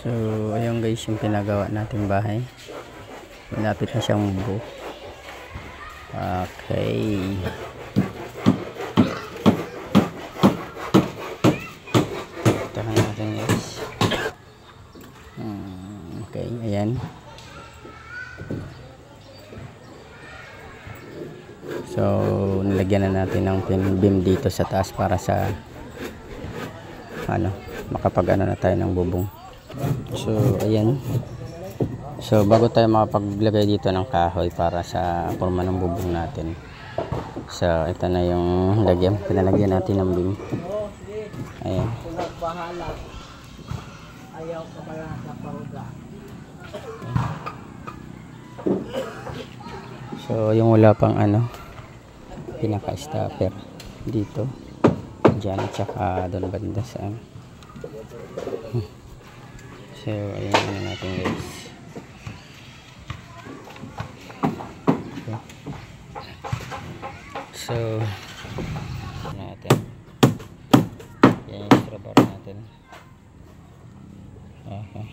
So ayun guys, yung pinagawa nating bahay, malapit na siyang buo. Okay, tahan natin guys. Okay, ayan. So nilagyan na natin ng pin beam dito sa taas para sa makapag na tayo ng bubong. So ayan. So bago tayo makapaglagay dito ng kahoy para sa forma ng bubong natin, so ito na yung lagyan, pinalagyan natin ng beam. Ayan. So yung wala pang pinaka stopper dito, dyan at saka doon banda sa so ayan na natin guys. Okay. So natin yan yung trabaho natin. Okay.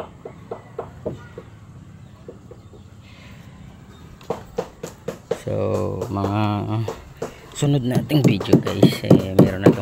So mga sunod nating video guys, meron na